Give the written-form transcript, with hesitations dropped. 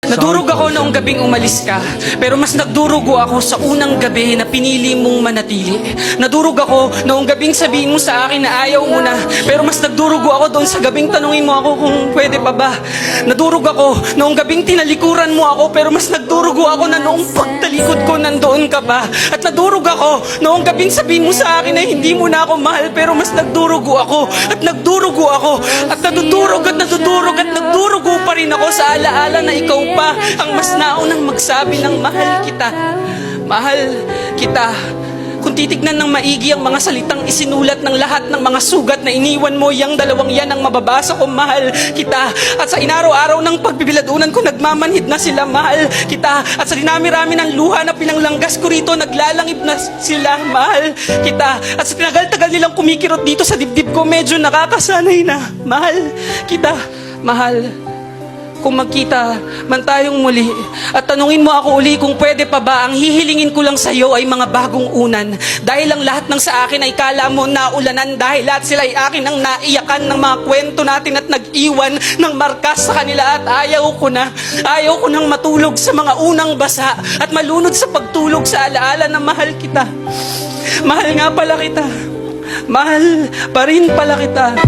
Nadurog ako noong gabing umalis ka, pero mas nagdurugo ako sa unang gabi na pinili mong manatili. Nadurog ako noong gabing sabihin mo sa akin na ayaw mo na, pero mas nagdurugo ako doon sa gabing tanungin mo ako kung pwede pa ba. Nadurog ako noong gabing tinalikuran mo ako, pero mas nagdurugo ako na noong pagtalikod ko nandoon ka pa. At nadurog ako noong gabing sabihin mo sa akin na hindi mo na ako mahal, pero mas nagdurugo ako at nagdurugo ako at nadudurog at nadudurog at nagdurugo pa rin ako sa alaala na ikaw pa ang mas naunang magsabi ng mahal kita. Mahal kita. Kung titignan ng maigi ang mga salitang isinulat ng lahat ng mga sugat na iniwan mo, yang dalawang yan ang mababasa ko, mahal kita. At sa inaraw-araw ng pagbibiladunan ko, nagmamanhid na sila, mahal kita. At sa dinami-rami ng luha na pinanglanggas ko rito, naglalangib na sila, mahal kita. At sa tinagal-tagal nilang kumikirot dito sa dibdib ko, medyo nakakasanay na, mahal kita, mahal. Kung magkita man tayong muli at tanungin mo ako uli kung pwede pa ba, ang hihilingin ko lang sa'yo ay mga bagong unan. Dahil ang lahat ng sa akin ay kala mo naulanan, dahil lahat sila ay akin ang naiyakan ng mga kwento natin at nag-iwan ng markas sa kanila. At ayaw ko nang matulog sa mga unang basa at malunod sa pagtulog sa alaala na mahal kita. Mahal nga pala kita. Mahal pa rin pala kita.